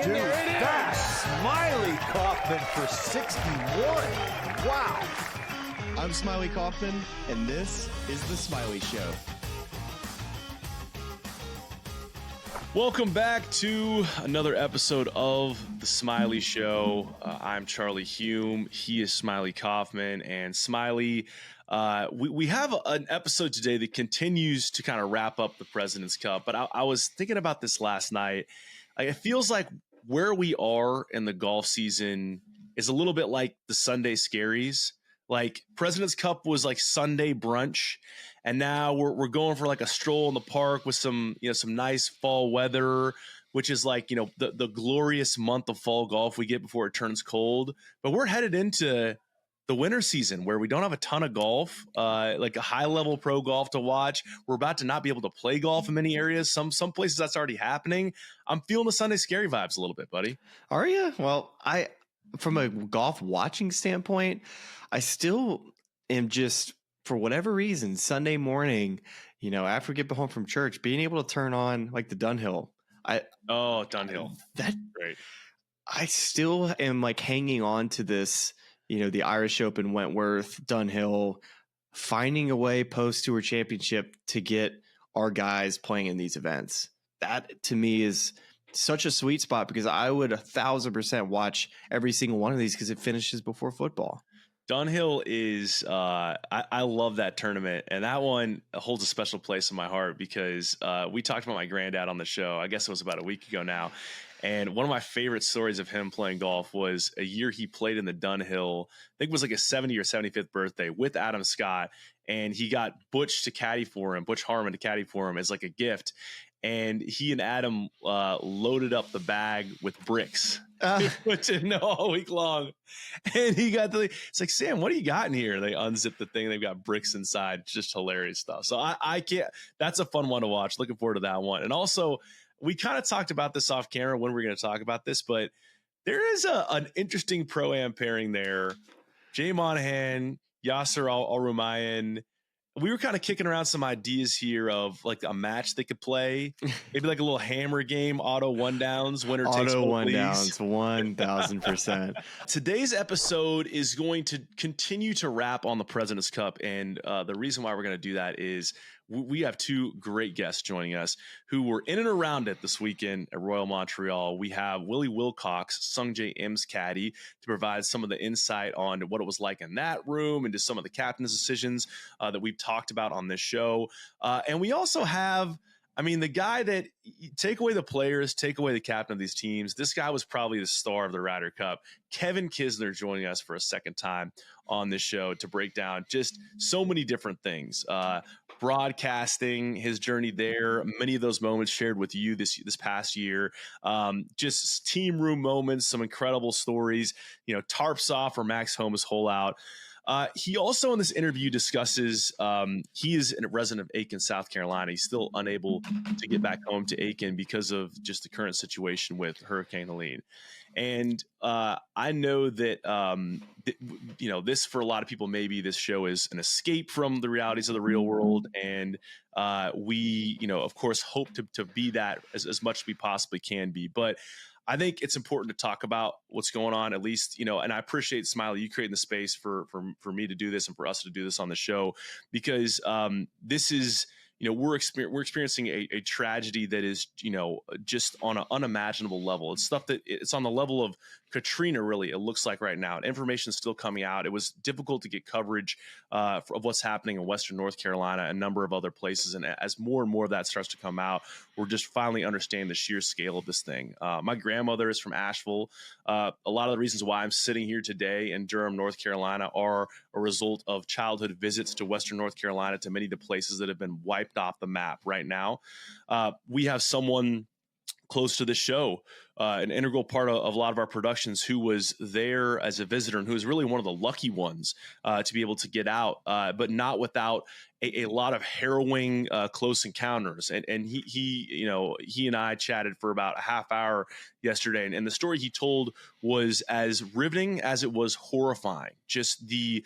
Dude, that's Smylie Kaufman for 61. Wow. I'm Smylie Kaufman, and this is The Smylie Show. Welcome back to another episode of The Smylie Show. I'm Charlie Hulme. He is Smylie Kaufman. And Smylie, we have an episode today that continues to kind of wrap up the President's Cup. But I was thinking about this last night. It feels like where we are in the golf season is a little bit like the Sunday Scaries. Like President's Cup was like Sunday brunch, and now we're going for like a stroll in the park with some nice fall weather, which is like the glorious month of fall golf we get before it turns cold. But we're headed into the winter season where we don't have a ton of golf, like a high level pro golf to watch. We're about to not be able to play golf in many areas. Some places that's already happening. I'm feeling the Sunday Scary vibes a little bit, buddy. Are you? Well, from a golf watching standpoint, I still am just, for whatever reason, Sunday morning, after we get home from church, being able to turn on like the Dunhill. Dunhill. That great. I still am like hanging on to this, the Irish Open, Wentworth, Dunhill, finding a way post-tour championship to get our guys playing in these events. That to me is such a sweet spot because I would 1,000% watch every single one of these because it finishes before football. Dunhill is I love that tournament, and that one holds a special place in my heart because we talked about my granddad on the show. I guess it was about a week ago now, and one of my favorite stories of him playing golf was a year he played in the Dunhill. I think it was like his 70 or 75th birthday with Adam Scott, and he got Butch Harmon to caddy for him as like a gift. And he and Adam loaded up the bag with bricks. Put him all week long. And he got it's like, Sam, what do you got in here? They unzip the thing. They've got bricks inside. Just hilarious stuff. So I can't. That's a fun one to watch. Looking forward to that one. And also, we kind of talked about this off camera when we're going to talk about this, but there is an interesting pro-am pairing there. Jay Monahan, Yasser Al-Rumayyan. We were kind of kicking around some ideas here of like a match they could play, maybe like a little hammer game, auto one downs, winner takes auto both one leagues. downs, 1,000%. Today's episode is going to continue to wrap on the President's Cup, and the reason why we're going to do that is we have two great guests joining us who were in and around it this weekend at Royal Montreal. We have Willy Wilcox, Sungjae Im's caddy, to provide some of the insight on what it was like in that room and just some of the captain's decisions that we've talked about on this show. And we also have, the guy that take away the players, take away the captain of these teams. This guy was probably the star of the Ryder Cup. Kevin Kisner joining us for a second time on this show to break down just so many different things. Broadcasting, his journey there, many of those moments shared with you this past year. Just team room moments, some incredible stories. Tarps off or Max Home's hole out. He also in this interview discusses he is a resident of Aiken, South Carolina. He's still unable to get back home to Aiken because of just the current situation with Hurricane Helene. And I know that, this for a lot of people, maybe this show is an escape from the realities of the real world. And we, of course, hope to be that as much as we possibly can be. But I think it's important to talk about what's going on, at least, and I appreciate, Smylie, you creating the space for me to do this and for us to do this on the show, because this is, we're experiencing a tragedy that is, just on an unimaginable level. It's stuff that it's on the level of Katrina, really, it looks like right now. Information is still coming out. It was difficult to get coverage of what's happening in Western North Carolina, a number of other places. And as more and more of that starts to come out, we're just finally understanding the sheer scale of this thing. My grandmother is from Asheville. A lot of the reasons why I'm sitting here today in Durham, North Carolina, are a result of childhood visits to Western North Carolina, to many of the places that have been wiped off the map right now. We have someone close to the show, an integral part of a lot of our productions, who was there as a visitor and who was really one of the lucky ones to be able to get out, but not without a lot of harrowing close encounters. And he and I chatted for about a half hour yesterday. And the story he told was as riveting as it was horrifying. Just the,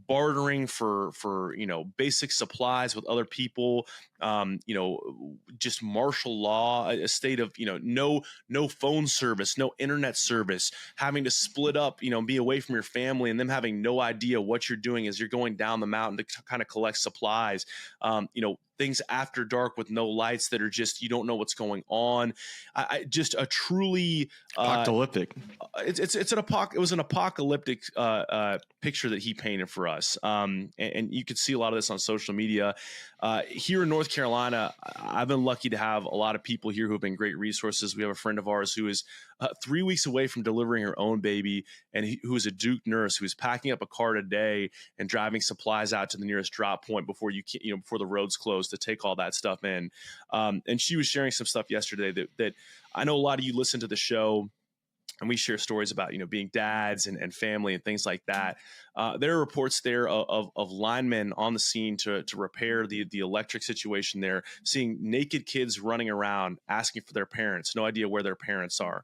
bartering for basic supplies with other people, just martial law, a state of, no phone service, no internet service, having to split up, be away from your family, and them having no idea what you're doing as you're going down the mountain to kind of collect supplies. Things after dark with no lights that are just, you don't know what's going on. Just a truly apocalyptic. It was an apocalyptic picture that he painted for us. And you could see a lot of this on social media. Here in North Carolina, I've been lucky to have a lot of people here who have been great resources. We have a friend of ours who is 3 weeks away from delivering her own baby, and who is a Duke nurse who is packing up a cart a day and driving supplies out to the nearest drop point before before the roads close to take all that stuff in. And she was sharing some stuff yesterday that I know a lot of you listen to the show, and we share stories about, being dads and family and things like that. There are reports there of linemen on the scene to repair the electric situation there, seeing naked kids running around asking for their parents, no idea where their parents are.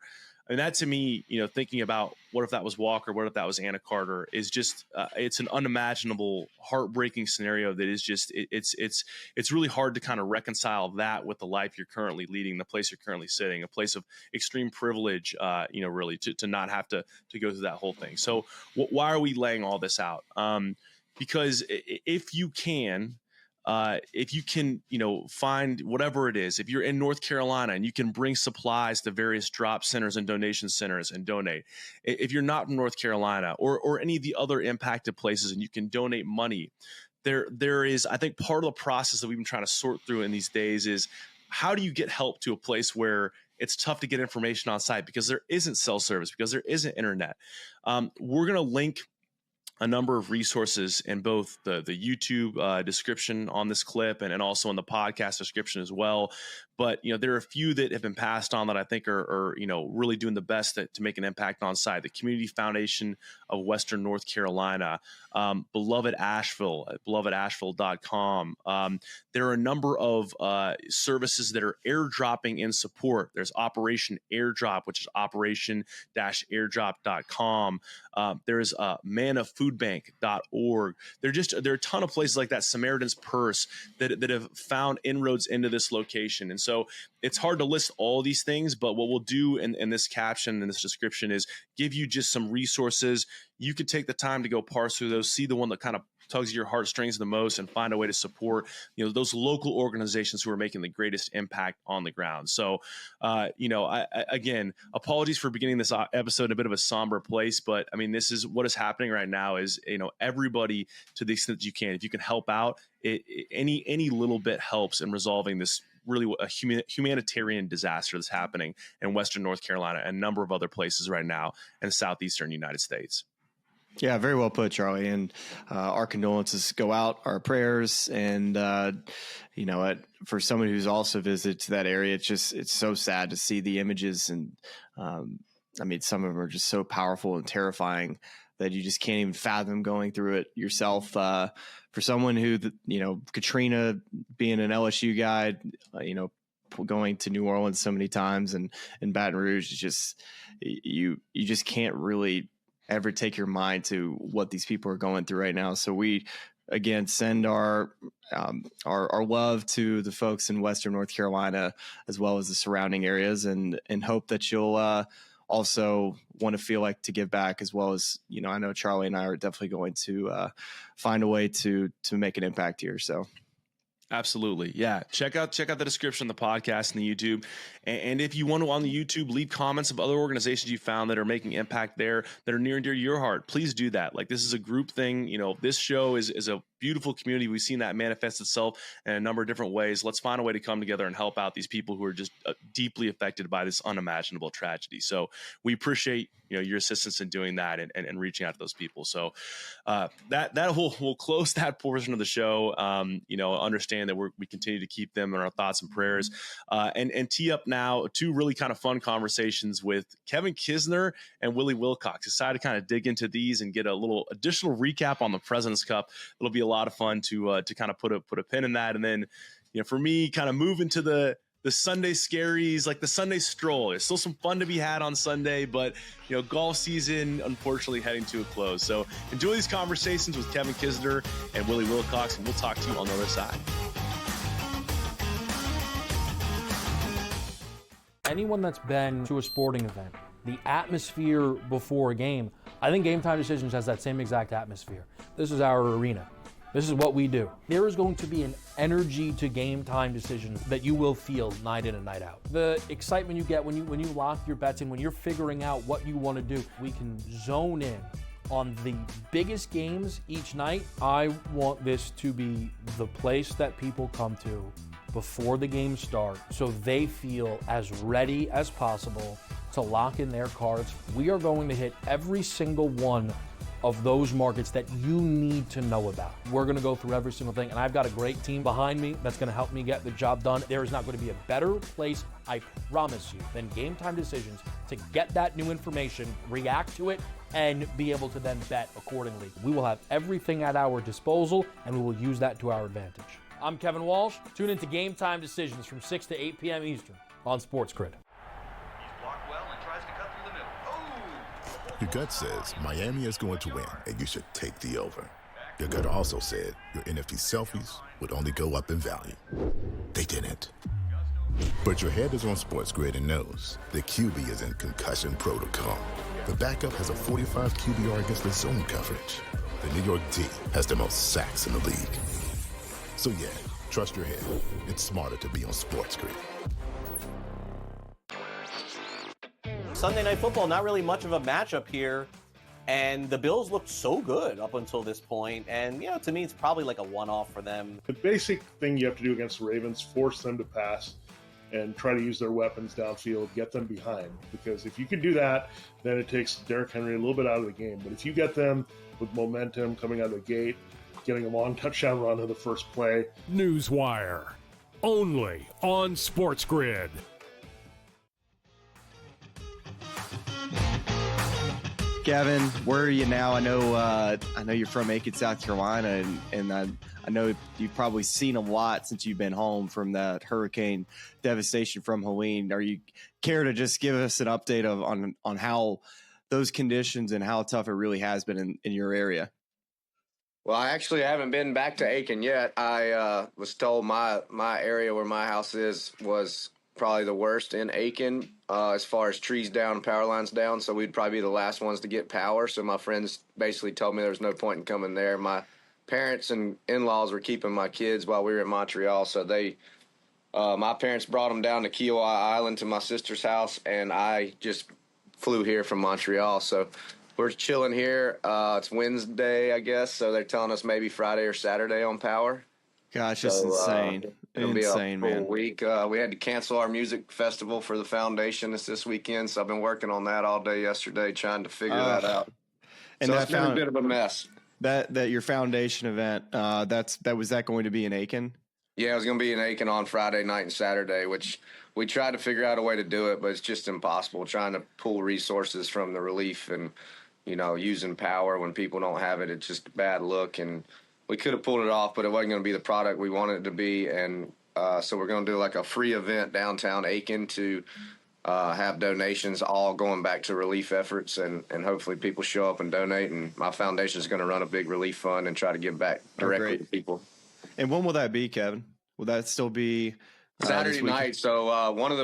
And that, to me, thinking about what if that was Walker, what if that was Anna Carter, is just it's an unimaginable, heartbreaking scenario that is just it's really hard to kind of reconcile that with the life you're currently leading, the place you're currently sitting, a place of extreme privilege, really to not have to go through that whole thing. So why are we laying all this out? Because if you can, find whatever it is, if you're in North Carolina and you can bring supplies to various drop centers and donation centers and donate, if you're not in North Carolina or any of the other impacted places and you can donate money, there is, I think, part of the process that we've been trying to sort through in these days is how do you get help to a place where it's tough to get information on site because there isn't cell service, because there isn't internet. We're going to link a number of resources in both the YouTube description on this clip and also in the podcast description as well. But, there are a few that have been passed on that I think are really doing the best to make an impact on site. The Community Foundation of Western North Carolina, Beloved Asheville at belovedasheville.com. There are a number of services that are airdropping in support. There's Operation Airdrop, which is operation-airdrop.com. There's manafoodbank.org. There are a ton of places like that, Samaritan's Purse, that have found inroads into this location. And so it's hard to list all these things, but what we'll do in this caption and this description is give you just some resources. You could take the time to go parse through those, see the one that kind of tugs at your heartstrings the most, and find a way to support those local organizations who are making the greatest impact on the ground. So again, apologies for beginning this episode in a bit of a somber place, but I mean, this is what is happening right now is everybody, to the extent that you can, if you can help out, any little bit helps in resolving this really a humanitarian disaster that's happening in Western North Carolina and a number of other places right now in the southeastern United States. Yeah, very well put, Charlie. And our condolences go out, our prayers. And, for someone who's also visited to that area, it's so sad to see the images. And some of them are just so powerful and terrifying that you just can't even fathom going through it yourself. For someone who, Katrina being an LSU guy, going to New Orleans so many times and Baton Rouge, is just, you just can't really ever take your mind to what these people are going through right now. So we, again, send our love to the folks in Western North Carolina, as well as the surrounding areas, and hope that you'll also want to feel like to give back, as well as, I know Charlie and I are definitely going to find a way to make an impact here. So. Absolutely. Yeah. Check out the description of the podcast and the YouTube. And if you want to, on the YouTube, leave comments of other organizations you found that are making impact there, that are near and dear to your heart. Please do that. Like, this is a group thing. This show is a beautiful community. We've seen that manifest itself in a number of different ways. Let's find a way to come together and help out these people who are just deeply affected by this unimaginable tragedy. So we appreciate your assistance in doing that and reaching out to those people. So that we'll close that portion of the show. Understand that we continue to keep them in our thoughts and prayers, and tee up now two really kind of fun conversations with Kevin Kisner and Willy Wilcox. Decided to kind of dig into these and get a little additional recap on the President's Cup. It'll be a lot of fun to kind of put a pin in that, and then for me, kind of move into the Sunday scaries, like the Sunday stroll. There's still some fun to be had on Sunday, but golf season unfortunately heading to a close. So enjoy these conversations with Kevin Kisner and Willy Wilcox, and we'll talk to you on the other side. Anyone that's been to a sporting event, the atmosphere before a game, I think Game Time Decisions has that same exact atmosphere. This is our arena. This is what we do. There is going to be an energy to Game Time Decisions that you will feel night in and night out. The excitement you get when you lock your bets in, when you're figuring out what you want to do, we can zone in on the biggest games each night. I want this to be the place that people come to before the games start so they feel as ready as possible to lock in their cards. We are going to hit every single one of those markets that you need to know about. We're gonna go through every single thing, and I've got a great team behind me that's gonna help me get the job done. There is not gonna be a better place, I promise you, than Game Time Decisions to get that new information, react to it, and be able to then bet accordingly. We will have everything at our disposal, and we will use that to our advantage. I'm Kevin Walsh. Tune into Game Time Decisions from 6 to 8 p.m. Eastern on SportsGrid. Your gut says Miami is going to win, and you should take the over. Your gut also said your NFT selfies would only go up in value. They didn't. But your head is on SportsGrid and knows the QB is in concussion protocol. The backup has a 45 QBR against the zone coverage. The New York D has the most sacks in the league. So yeah, trust your head. It's smarter to be on SportsGrid. Sunday Night Football, not really much of a matchup here. And the Bills looked so good up until this point. And, you know, to me, it's probably like a one-off for them. The basic thing you have to do against the Ravens, force them to pass and try to use their weapons downfield, get them behind. Because if you can do that, then it takes Derrick Henry a little bit out of the game. But if you get them with momentum coming out of the gate, getting a long touchdown run on the first play. Newswire, only on SportsGrid. Kevin, where are you now? I know you're from Aiken, South Carolina, and I know you've probably seen a lot since you've been home from that hurricane devastation from Helene. Are you care to just give us an update on how those conditions and how tough it really has been in your area? Well, I actually haven't been back to Aiken yet. I was told my area where my house is was probably the worst in Aiken as far as trees down and power lines down, so we'd probably be the last ones to get power. So my friends basically told me there was no point in coming there. My parents and in-laws were keeping my kids while we were in Montreal, so my parents brought them down to Kiowa Island to my sister's house, and I just flew here from Montreal. So we're chilling here. It's Wednesday, I guess, so they're telling us maybe Friday or Saturday on power. Gosh, that's insane. It'll be insane, a full man. week. We had to cancel our music festival for the foundation this weekend, so I've been working on that all day yesterday, trying to figure that out. And so that it's been a bit of a mess. That your foundation event, was that going to be in Aiken? Yeah, it was going to be in Aiken on Friday night and Saturday, which we tried to figure out a way to do it, but it's just impossible trying to pull resources from the relief and, using power when people don't have it. It's just a bad look, and we could have pulled it off, but it wasn't going to be the product we wanted it to be. And so we're going to do like a free event downtown Aiken to have donations all going back to relief efforts, and hopefully people show up and donate. And my foundation is going to run a big relief fund and try to give back directly to people. And when will that be, Kevin? Will that still be Saturday night? So one of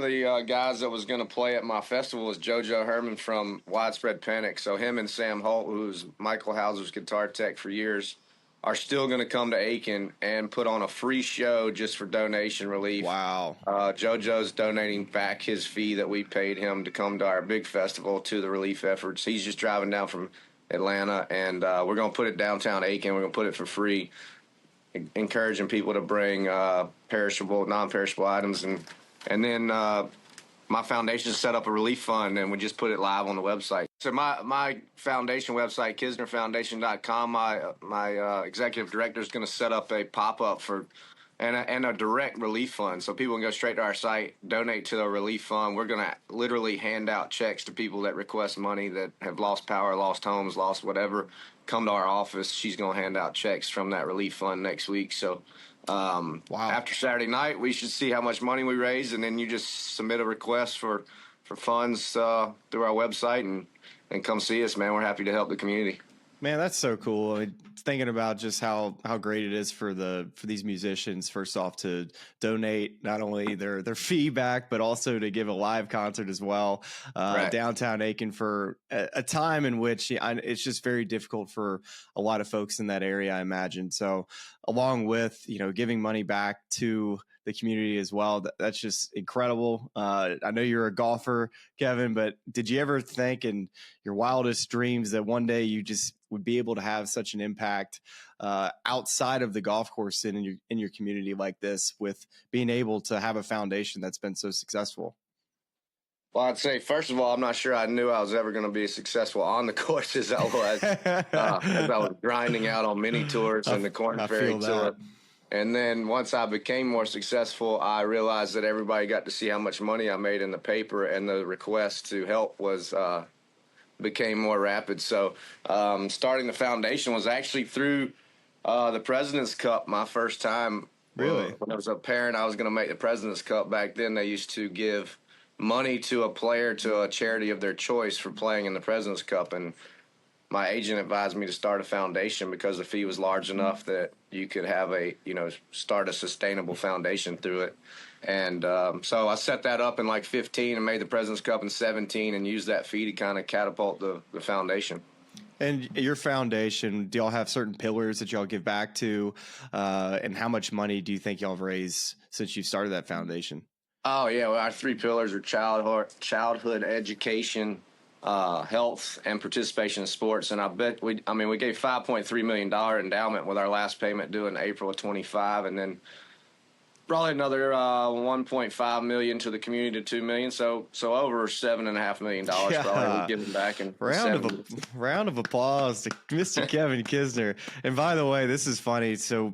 the guys that was going to play at my festival was JoJo Herman from Widespread Panic. So him and Sam Holt, who's Michael Hauser's guitar tech for years, are still going to come to Aiken and put on a free show just for donation relief. Wow. JoJo's donating back his fee that we paid him to come to our big festival to the relief efforts. He's just driving down from Atlanta, and we're going to put it downtown Aiken. We're going to put it for free, encouraging people to bring perishable, non-perishable items. And then my foundation set up a relief fund, and we just put it live on the website. So my foundation website, KisnerFoundation.com, my executive director is going to set up a pop-up and a direct relief fund. So people can go straight to our site, donate to the relief fund. We're going to literally hand out checks to people that request money, that have lost power, lost homes, lost whatever. Come to our office. She's going to hand out checks from that relief fund next week. So after Saturday night, we should see how much money we raise, and then you just submit a request for funds through our website and come see us, man. We're happy to help the community. Man, that's so cool. I mean, thinking about just how great it is for these musicians, first off, to donate not only their feedback, but also to give a live concert as well, Right. downtown Aiken, for a time in which it's just very difficult for a lot of folks in that area, I imagine. So along with, giving money back to the community as well, that's just incredible. I know you're a golfer, Kevin, but did you ever think in your wildest dreams that one day you just would be able to have such an impact outside of the golf course in your community like this, with being able to have a foundation that's been so successful? Well, I'd say, first of all, I'm not sure I knew I was ever going to be as successful on the course as I was. As I was grinding out on mini tours and the Corn Ferry Tour. And then once I became more successful, I realized that everybody got to see how much money I made in the paper, and the request to help became more rapid. So starting the foundation was actually through the President's Cup, my first time. Really? When I was a parent, I was going to make the President's Cup. Back then, they used to give money to a player, to a charity of their choice, for playing in the President's Cup. And my agent advised me to start a foundation because the fee was large enough that you could have start a sustainable foundation through it. And so I set that up in like 15 and made the President's Cup in 17 and used that fee to kind of catapult the foundation. And your foundation, do y'all have certain pillars that y'all give back to? And how much money do you think y'all have raised since you started that foundation? Oh, yeah. Well, our 3 pillars are childhood education, health, and participation in sports. And we gave $5.3 million endowment with our last payment due in April of 25, and then probably another $1.5 million to the community, to $2 million. So over $7.5 million probably we're giving back. And round of applause to Mr. Kevin Kisner. And by the way, this is funny. So,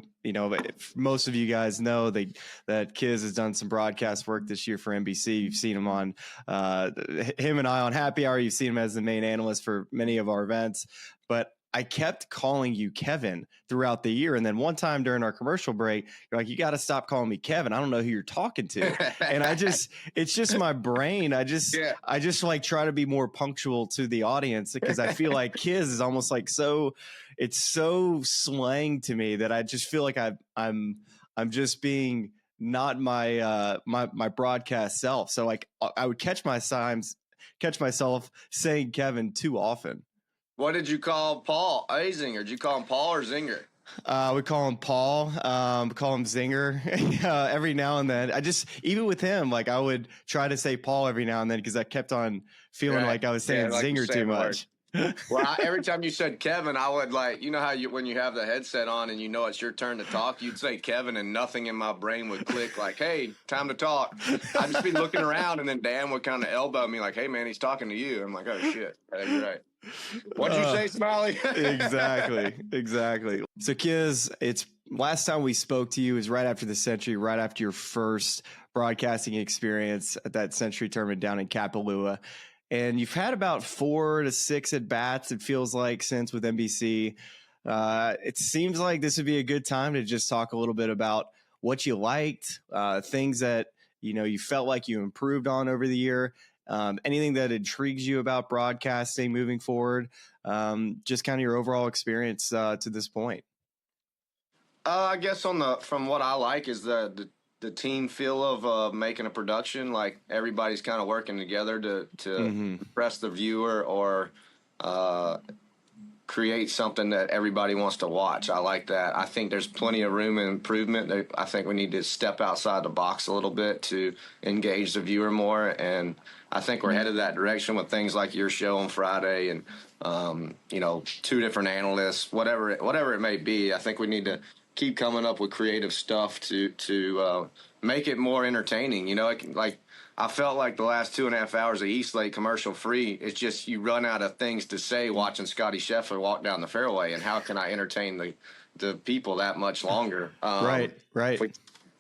most of you guys know that Kiz has done some broadcast work this year for NBC. You've seen him on him and I on Happy Hour. You've seen him as the main analyst for many of our events. But I kept calling you Kevin throughout the year. And then one time during our commercial break, you're like, you got to stop calling me Kevin. I don't know who you're talking to. And it's just my brain. I just like try to be more punctual to the audience, because I feel like Kiz is almost like it's so slang to me that I just feel like I'm just being not my my broadcast self. So like I would catch myself saying Kevin too often. What did you call Paul Azinger? Did you call him Paul or Zinger? We call him Paul, call him Zinger every now and then. Even with him, like I would try to say Paul every now and then, because I kept on feeling like I was saying Zinger too much. Well, every time you said Kevin, I would how when you have the headset on and it's your turn to talk, you'd say Kevin and nothing in my brain would click like, hey, time to talk. I'd just be looking around, and then Dan would kind of elbow me like, hey, man, he's talking to you. I'm like, oh, shit. You're right. What'd you say, Smylie? Exactly. So, Kiz, it's last time we spoke to you is right after the Century, right after your first broadcasting experience at that Century tournament down in Kapalua. And you've had about 4 to 6 at-bats, it feels like, since with NBC. It seems like this would be a good time to just talk a little bit about what you liked, things that you felt like you improved on over the year, anything that intrigues you about broadcasting moving forward, just kind of your overall experience to this point. I guess from what I like is the team feel of making a production, like everybody's kind of working together to impress the viewer or create something that everybody wants to watch. I like that. I think there's plenty of room and improvement. I think we need to step outside the box a little bit to engage the viewer more, and I think we're headed that direction with things like your show on Friday and 2 different analysts, whatever it may be. I think we need to keep coming up with creative stuff to make it more entertaining. Like I felt like the last 2.5 hours of East Lake commercial free, it's just you run out of things to say watching Scotty Scheffler walk down the fairway, and how can I entertain the people that much longer? Right.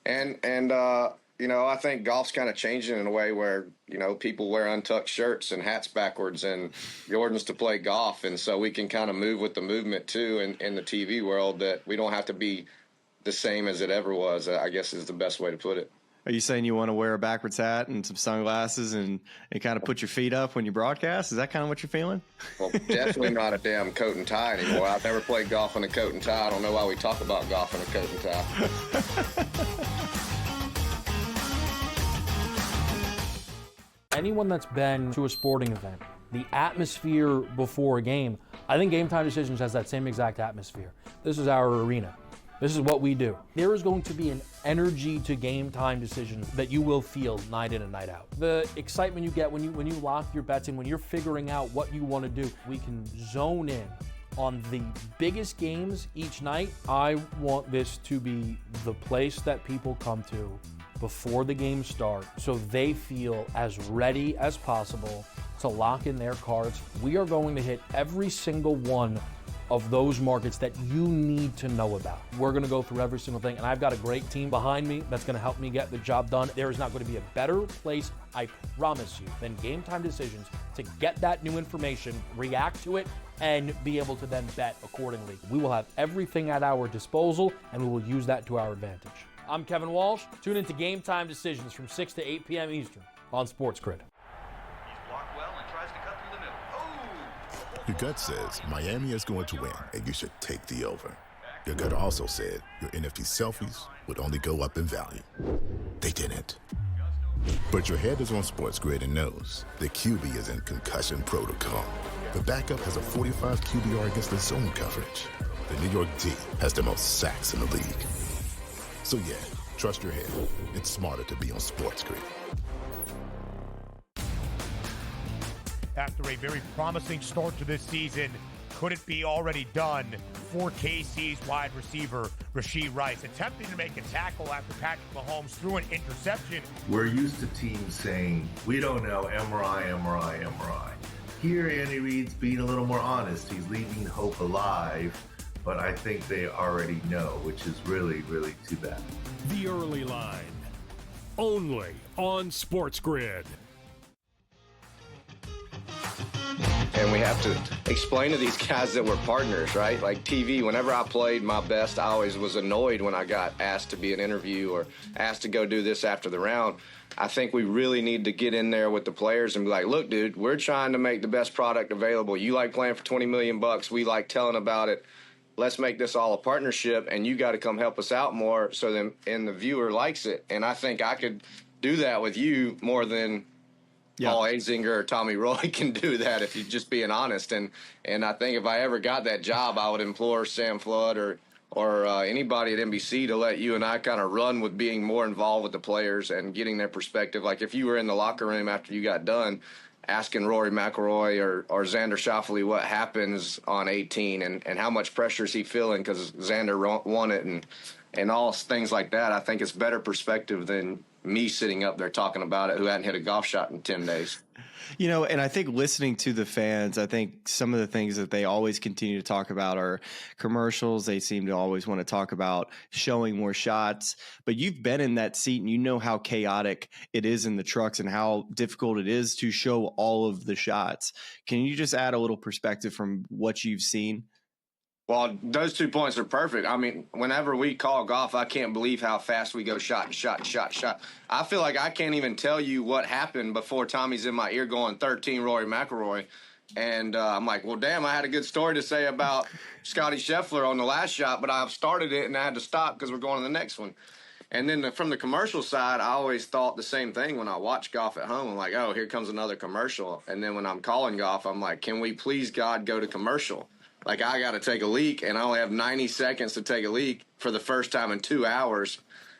And I think golf's kind of changing in a way where, people wear untucked shirts and hats backwards and Jordans to play golf. And so we can kind of move with the movement too in the TV world, that we don't have to be the same as it ever was, I guess is the best way to put it. Are you saying you want to wear a backwards hat and some sunglasses and kind of put your feet up when you broadcast? Is that kind of what you're feeling? Well, definitely not a damn coat and tie anymore. I've never played golf in a coat and tie. I don't know why we talk about golf in a coat and tie. Anyone that's been to a sporting event, the atmosphere before a game, I think Game Time Decisions has that same exact atmosphere. This is our arena. This is what we do. There is going to be an energy to Game Time Decisions that you will feel night in and night out. The excitement you get when you lock your bets in, when you're figuring out what you want to do, we can zone in on the biggest games each night. I want this to be the place that people come to before the games start so they feel as ready as possible to lock in their cards. We are going to hit every single one of those markets that you need to know about. We're gonna go through every single thing, and I've got a great team behind me that's gonna help me get the job done. There is not gonna be a better place, I promise you, than Game Time Decisions to get that new information, react to it, and be able to then bet accordingly. We will have everything at our disposal, and we will use that to our advantage. I'm Kevin Walsh. Tune into Game Time Decisions from 6 to 8 p.m. Eastern on SportsGrid. Your gut says Miami is going to win, and you should take the over. Your gut also said your NFT selfies would only go up in value. They didn't. But your head is on SportsGrid and knows the QB is in concussion protocol. The backup has a 45 QBR against the zone coverage. The New York D has the most sacks in the league. So yeah, trust your head. It's smarter to be on SportsGrid. After a very promising start to this season, could it be already done for KC's wide receiver, Rashee Rice, attempting to make a tackle after Patrick Mahomes threw an interception? We're used to teams saying, we don't know, MRI. Here, Andy Reid's being a little more honest. He's leaving hope alive, but I think they already know, which is really, really too bad. The Early Line, only on SportsGrid. And we have to explain to these guys that we're partners, right? Like TV, whenever I played my best, I always was annoyed when I got asked to be an interview or asked to go do this after the round. I think we really need to get in there with the players and be like, look, dude, we're trying to make the best product available. You like playing for $20 million. We like telling about it. Let's make this all a partnership, and you got to come help us out more so then and the viewer likes it. And I think I could do that with you more than Paul Azinger or Tommy Roy can do that if you're just being honest. And I think if I ever got that job, I would implore Sam Flood or anybody at NBC to let you and I kind of run with being more involved with the players and getting their perspective. Like if you were in the locker room after you got done, asking Rory McIlroy or Xander Schauffele what happens on 18 and how much pressure is he feeling because Xander won it and all things like that. I think it's better perspective than me sitting up there talking about it who hadn't hit a golf shot in 10 days. You know, and I think listening to the fans, I think some of the things that they always continue to talk about are commercials. They seem to always want to talk about showing more shots. But you've been in that seat and you know how chaotic it is in the trucks and how difficult it is to show all of the shots. Can you just add a little perspective from what you've seen? Well, those 2 points are perfect. I mean, whenever we call golf, I can't believe how fast we go shot. I feel like I can't even tell you what happened before Tommy's in my ear going 13 Rory McIlroy. And I'm like, well, damn, I had a good story to say about Scotty Scheffler on the last shot, but I started it and I had to stop because we're going to the next one. And then from the commercial side, I always thought the same thing when I watch golf at home. I'm like, oh, here comes another commercial. And then when I'm calling golf, I'm like, can we please, God, go to commercial? Like, I got to take a leak, and I only have 90 seconds to take a leak for the first time in 2 hours.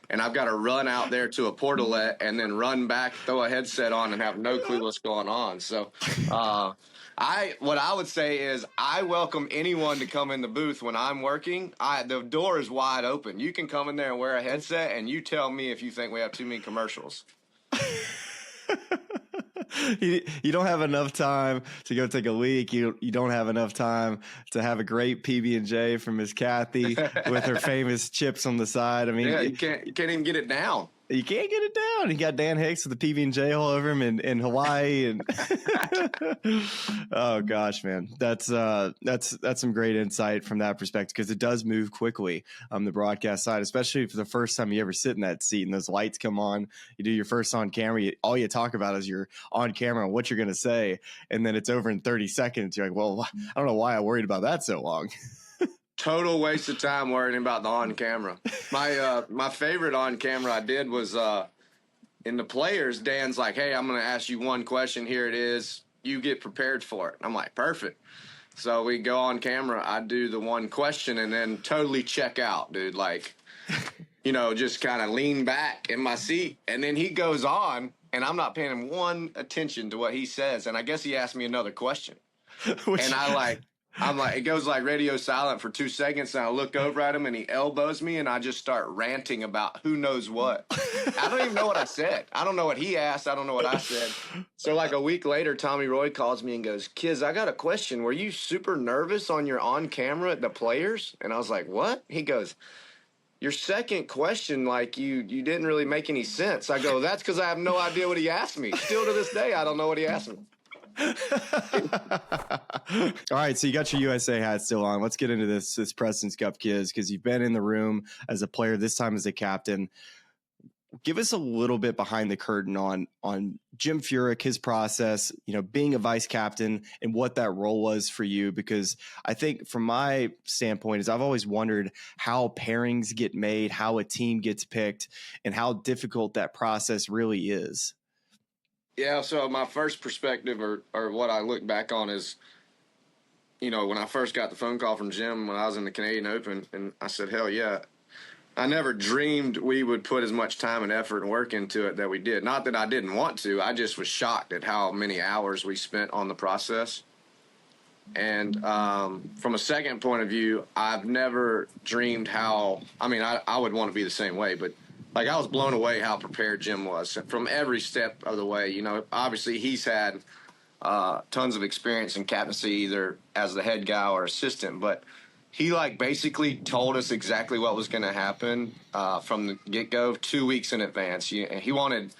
And I've got to run out there to a portalette and then run back, throw a headset on, and have no clue what's going on. So what I would say is I welcome anyone to come in the booth when I'm working. The door is wide open. You can come in there and wear a headset, and you tell me if you think we have too many commercials. You don't have enough time to go take a leak. You don't have enough time to have a great PB&J from Miss Kathy with her famous chips on the side. I mean, yeah, you can't even get it down. You can't get it down. You got Dan Hicks with the PB&J all over him in Hawaii, and oh gosh, man, that's some great insight from that perspective, because it does move quickly on the broadcast side, especially for the first time you ever sit in that seat and those lights come on. You do your first on camera. All you talk about is you're on camera and what you're going to say, and then it's over in 30 seconds. You're like, well, I don't know why I worried about that so long. Total waste of time worrying about the on camera. My favorite on camera I did was in the players. Dan's like, hey, I'm going to ask you one question. Here it is. You get prepared for it. I'm like, perfect. So we go on camera. I do the one question and then totally check out, dude. Like, just kind of lean back in my seat. And then he goes on, and I'm not paying him one attention to what he says. And I guess he asked me another question. And I'm like, it goes like radio silent for 2 seconds, and I look over at him, and he elbows me, and I just start ranting about who knows what. I don't even know what I said. I don't know what he asked. I don't know what I said. So like a week later, Tommy Roy calls me and goes, Kiz, I got a question. Were you super nervous on your on camera at the players? And I was like, what? He goes, your second question, like you didn't really make any sense. I go, that's because I have no idea what he asked me. Still to this day, I don't know what he asked me. All right, so you got your USA hat still on. Let's get into this President's Cup, Kiz, because you've been in the room as a player, this time as a captain. Give us a little bit behind the curtain on Jim Furyk, his process, being a vice captain, and what that role was for you. Because I think from my standpoint is I've always wondered how pairings get made, how a team gets picked, and how difficult that process really is. Yeah, so my first perspective or what I look back on is, when I first got the phone call from Jim when I was in the Canadian Open, and I said, hell yeah. I never dreamed we would put as much time and effort and work into it that we did. Not that I didn't want to. I just was shocked at how many hours we spent on the process. And from a second point of view, I've never dreamed I would want to be the same way, but like I was blown away how prepared Jim was from every step of the way. Obviously he's had tons of experience in captaincy, either as the head guy or assistant, but he basically told us exactly what was going to happen from the get-go 2 weeks in advance. He wanted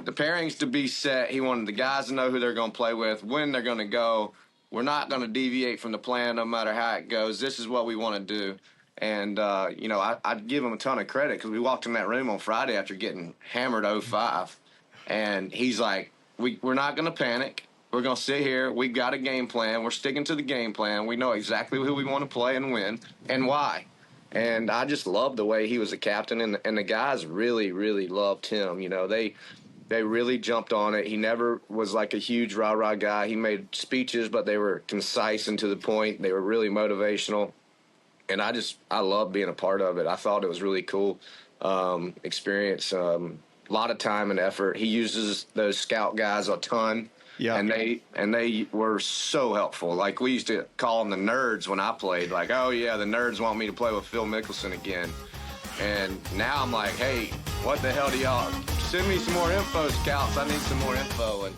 the pairings to be set. He wanted the guys to know who they're going to play with, when they're going to go. We're not going to deviate from the plan no matter how it goes. This is what we want to do. And, I'd give him a ton of credit because we walked in that room on Friday after getting hammered 0-5. And he's like, we're not going to panic. We're going to sit here. We've got a game plan. We're sticking to the game plan. We know exactly who we want to play and win and why. And I just loved the way he was a captain. And the guys really, really loved him. They really jumped on it. He never was like a huge rah-rah guy. He made speeches, but they were concise and to the point. They were really motivational. And I love being a part of it. I thought it was really cool experience. A lot of time and effort. He uses those scout guys a ton. Yeah. And they were so helpful. Like we used to call them the nerds when I played. Like, oh yeah, the nerds want me to play with Phil Mickelson again. And now I'm like, hey, what the hell do y'all send me some more info, scouts? I need some more info. And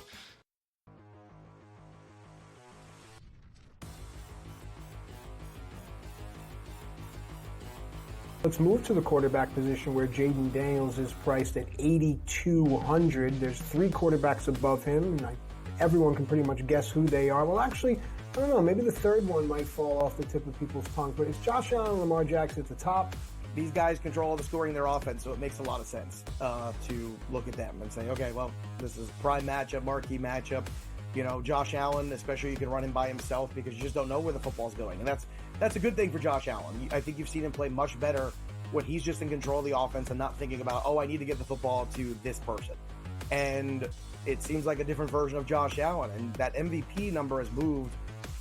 let's move to the quarterback position where Jaden Daniels is priced at $8,200. There's 3 quarterbacks above him, and everyone can pretty much guess who they are. Well, actually, I don't know. Maybe the third one might fall off the tip of people's tongues, but it's Josh Allen and Lamar Jackson at the top. These guys control all the scoring in their offense, so it makes a lot of sense to look at them and say, okay, well, this is a prime matchup, marquee matchup. Josh Allen, especially, you can run him by himself because you just don't know where the football's going. And that's a good thing for Josh Allen. I think you've seen him play much better when he's just in control of the offense and not thinking about, I need to get the football to this person. And it seems like a different version of Josh Allen. And that MVP number has moved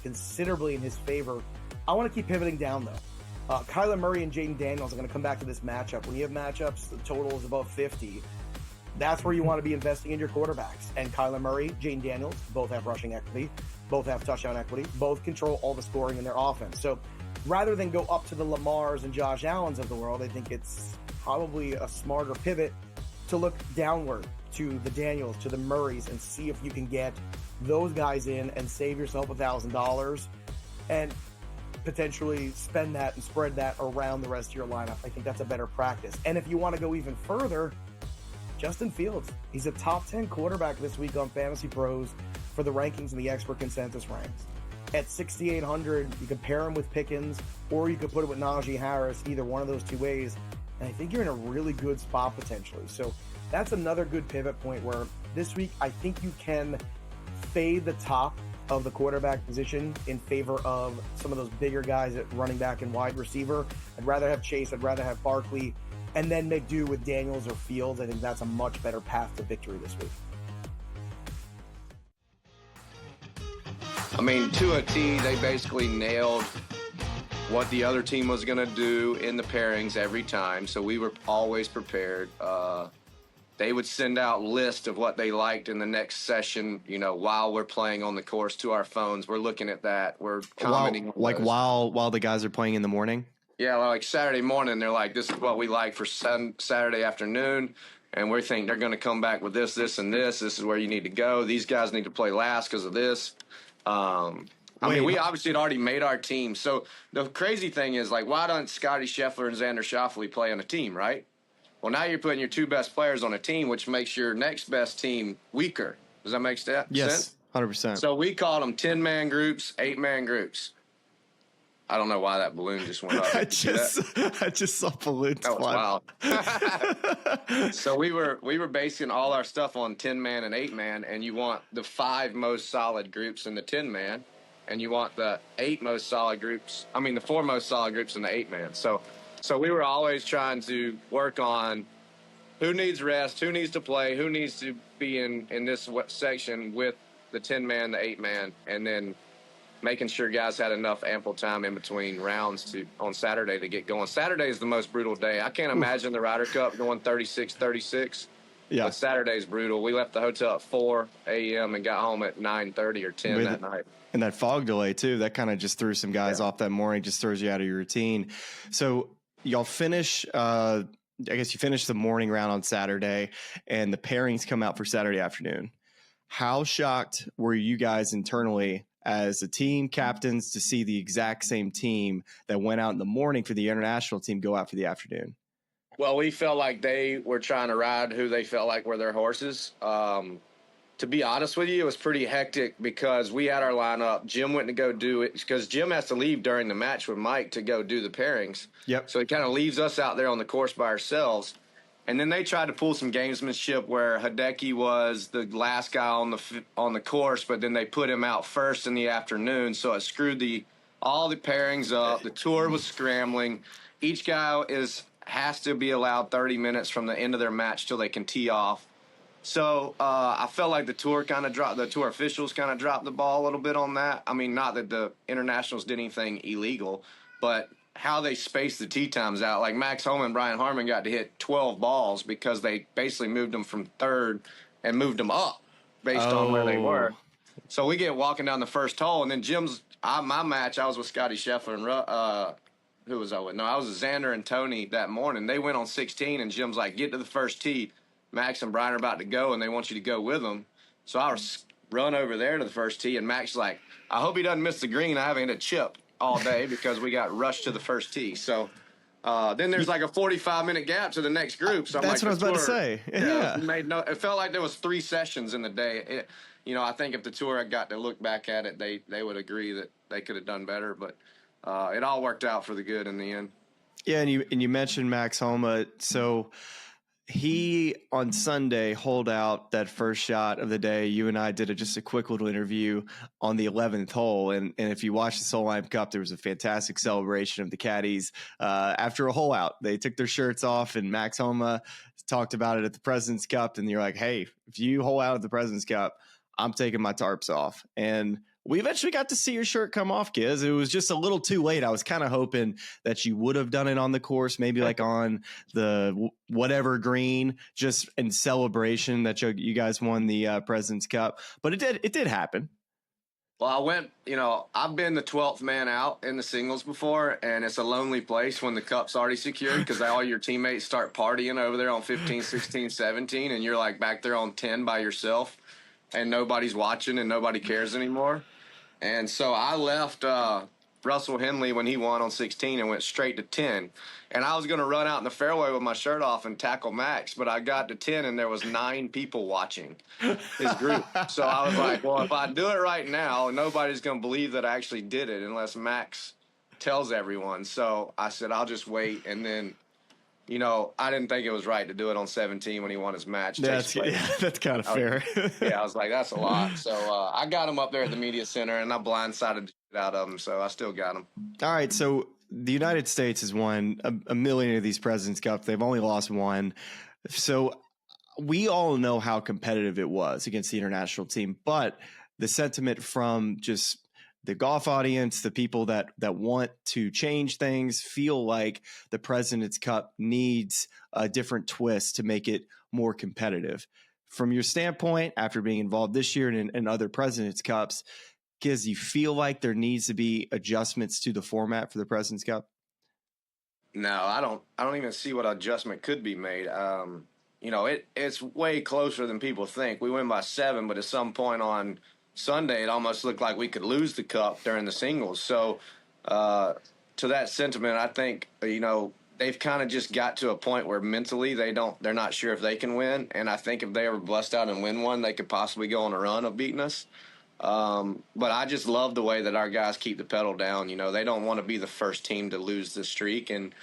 considerably in his favor. I want to keep pivoting down, though. Kyler Murray and Jaden Daniels are going to come back to this matchup. When you have matchups, the total is above 50. That's where you want to be investing in your quarterbacks. And Kyler Murray, Jaden Daniels, both have rushing equity, both have touchdown equity, both control all the scoring in their offense. So rather than go up to the Lamars and Josh Allens of the world, I think it's probably a smarter pivot to look downward to the Daniels, to the Murrays, and see if you can get those guys in and save yourself $1,000 and potentially spend that and spread that around the rest of your lineup. I think that's a better practice. And if you want to go even further, Justin Fields. He's a top 10 quarterback this week on Fantasy Pros for the rankings and the expert consensus ranks. At 6,800, you could pair him with Pickens, or you could put it with Najee Harris, either one of those two ways. And I think you're in a really good spot potentially. So that's another good pivot point where this week I think you can fade the top of the quarterback position in favor of some of those bigger guys at running back and wide receiver. I'd rather have Chase, I'd rather have Barkley, and then make do with Daniels or Fields. I think that's a much better path to victory this week. I mean, to a T, they basically nailed what the other team was going to do in the pairings every time, so we were always prepared. They would send out lists of what they liked in the next session, you know, while we're playing on the course to our phones. We're looking at that. We're commenting. While the guys are playing in the morning? Yeah, like Saturday morning, they're like, this is what we like for Saturday afternoon, and we think they're going to come back with this, this, and this. This is where you need to go. These guys need to play last because of this. I mean, we obviously had already made our team. So the crazy thing is, like, why don't Scotty Scheffler and Xander Schauffele play on a team, right? Well, now you're putting your two best players on a team, which makes your next best team weaker. Does that make sense? Yes, 100%. So we called them 10-man groups, 8-man groups. I don't know why that balloon just went up. I just saw balloons fly. That was wild. So we were basing all our stuff on 10-man and 8-man, and you want the 5 most solid groups in the 10-man, and you want the 4 most solid groups in the 8-man. So we were always trying to work on who needs rest, who needs to play, who needs to be in this section with the 10-man, the 8-man, and then making sure guys had enough ample time in between rounds on Saturday to get going. Saturday is the most brutal day. I can't imagine the Ryder Cup going 36-36. Yeah. But Saturday's brutal. We left the hotel at 4 a.m. and got home at 9:30 or 10 that night. And that fog delay, too, that kind of just threw some guys off that morning, just throws you out of your routine. So y'all finish I guess you finish the morning round on Saturday, and the pairings come out for Saturday afternoon. How shocked were you guys internally as a team captains to see the exact same team that went out in the morning for the international team go out for the afternoon? Well, we felt like they were trying to ride who they felt like were their horses. To be honest with you, it was pretty hectic because we had our lineup. Jim went to go do it because Jim has to leave during the match with Mike to go do the pairings. Yep. So he kind of leaves us out there on the course by ourselves. And then they tried to pull some gamesmanship where Hideki was the last guy on the course, but then they put him out first in the afternoon, so it screwed all the pairings up. The tour was scrambling. Each guy has to be allowed 30 minutes from the end of their match till they can tee off. So I felt like the tour officials kind of dropped the ball a little bit on that. I mean, not that the internationals did anything illegal, but how they spaced the tee times out. Like Max Hulme and Brian Harmon got to hit 12 balls because they basically moved them from third and moved them up based on where they were. So we get walking down the first hole, and then my match, I was with Scotty Scheffler and who was I with? No, I was with Xander and Tony that morning. They went on 16, and Jim's like, get to the first tee. Max and Brian are about to go, and they want you to go with them. So I run over there to the first tee, and Max like, I hope he doesn't miss the green. I haven't hit a chip all day because we got rushed to the first tee. So then there's like a 45-minute gap to the next group. So that's what I was about to say. Yeah. It felt like there was 3 sessions in the day. I think if the tour had got to look back at it, they would agree that they could have done better. But it all worked out for the good in the end. Yeah, and you mentioned Max Hulme. So he, on Sunday, holed out that first shot of the day. You and I did just a quick little interview on the 11th hole. And if you watch the Solheim Cup, there was a fantastic celebration of the caddies after a hole out. They took their shirts off, and Max Hulme talked about it at the President's Cup. And you're like, hey, if you hole out at the President's Cup, I'm taking my tarps off. And we eventually got to see your shirt come off, Giz. It was just a little too late. I was kind of hoping that you would have done it on the course, maybe like on the whatever green, just in celebration that you guys won the President's Cup. But it did happen. Well, I've been the 12th man out in the singles before, and it's a lonely place when the cup's already secured because all your teammates start partying over there on 15, 16, 17, and you're like back there on 10 by yourself, and nobody's watching and nobody cares anymore. And so I left Russell Henley when he won on 16 and went straight to 10. And I was going to run out in the fairway with my shirt off and tackle Max, but I got to 10 and there was 9 people watching his group. So I was like, well, if I do it right now, nobody's going to believe that I actually did it unless Max tells everyone. So I said, I'll just wait. And then, you know, I didn't think it was right to do it on 17 when he won his match. That's kind of fair. I was like, that's a lot. So I got him up there at the media center, and I blindsided the shit out of him, so I still got him. All right, so the United States has won a million of these President's Cups. They've only lost one. So we all know how competitive it was against the international team, but the sentiment from just the golf audience, the people that want to change things, feel like the President's Cup needs a different twist to make it more competitive. From your standpoint, after being involved this year in other President's Cups, Kiz, you feel like there needs to be adjustments to the format for the President's Cup? No, I don't even see what adjustment could be made. You know, it's way closer than people think. We win by 7, but at some point on Sunday, it almost looked like we could lose the cup during the singles. So to that sentiment, I think, you know, they've kind of just got to a point where mentally they're not sure if they can win. And I think if they ever bust out and win one, they could possibly go on a run of beating us. But I just love the way that our guys keep the pedal down. You know, they don't want to be the first team to lose the streak. And,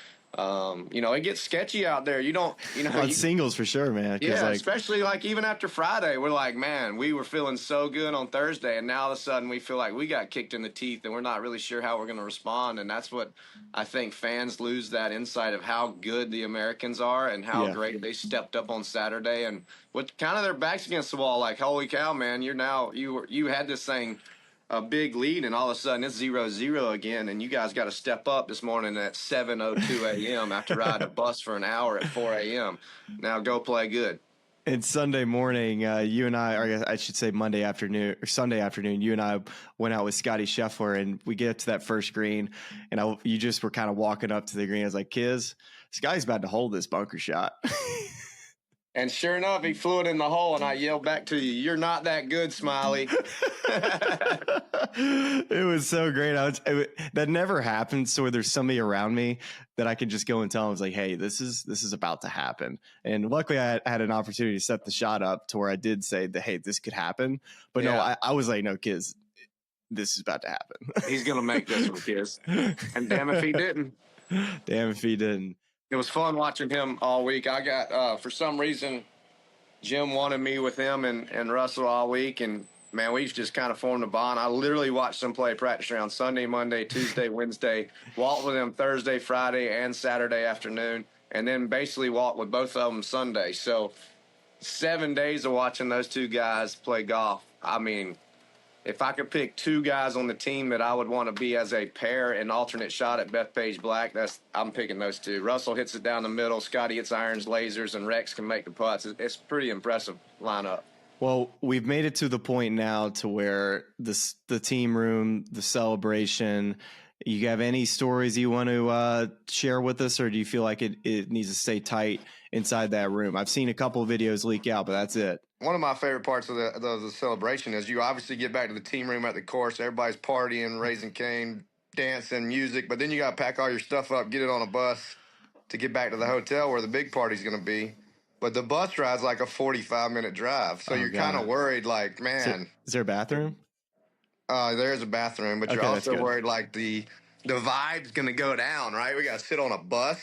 you know, it gets sketchy out there. On singles for sure, man. Yeah, especially like even after Friday, we're like, man, we were feeling so good on Thursday, and now all of a sudden we feel like we got kicked in the teeth, and we're not really sure how we're going to respond. And that's what I think fans lose that insight of how good the Americans are and how great they stepped up on Saturday, and with kind of their backs against the wall, like, holy cow, man, you had this thing a big lead, and all of a sudden it's 0-0 again, and you guys got to step up this morning at 7:02 a.m. after riding a bus for an hour at 4 a.m. Now go play good. And Sunday morning, you and I, or I should say Monday afternoon or Sunday afternoon, you and I went out with Scotty Scheffler, and we get to that first green, and you just were kind of walking up to the green. I was like, Kiz, this guy's about to hold this bunker shot. And sure enough, he flew it in the hole, and I yelled back to you, "You're not that good, Smylie." It was so great. That never happens. So there's somebody around me that I could just go and tell him, I was like, hey, this is about to happen. And luckily I had an opportunity to set the shot up to where I did say that, hey, this could happen. But no, I was like, no, Kiz, this is about to happen. He's going to make this one, Kiz. And damn if he didn't. Damn if he didn't. It was fun watching him all week. I got, for some reason, Jim wanted me with him and Russell all week, and man, we've just kind of formed a bond. I literally watched them play practice round Sunday, Monday, Tuesday, Wednesday, walked with them Thursday, Friday, and Saturday afternoon, and then basically walked with both of them Sunday. So 7 days of watching those two guys play golf. I mean, if I could pick two guys on the team that I would want to be as a pair and alternate shot at Bethpage Black, I'm picking those two. Russell hits it down the middle, Scotty hits irons, lasers, and Rex can make the putts. It's a pretty impressive lineup. Well, we've made it to the point now to where the team room, the celebration, you have any stories you want to share with us, or do you feel like it needs to stay tight inside that room? I've seen a couple of videos leak out, but that's it. One of my favorite parts of the celebration is you obviously get back to the team room at the course. Everybody's partying, raising cane, dancing, music, but then you got to pack all your stuff up, get it on a bus to get back to the hotel where the big party's going to be. But the bus ride's like a 45-minute drive, so you're kind of worried, like, man. Is there a bathroom? There's a bathroom, but you're also worried, like, the vibe's going to go down, right? We got to sit on a bus.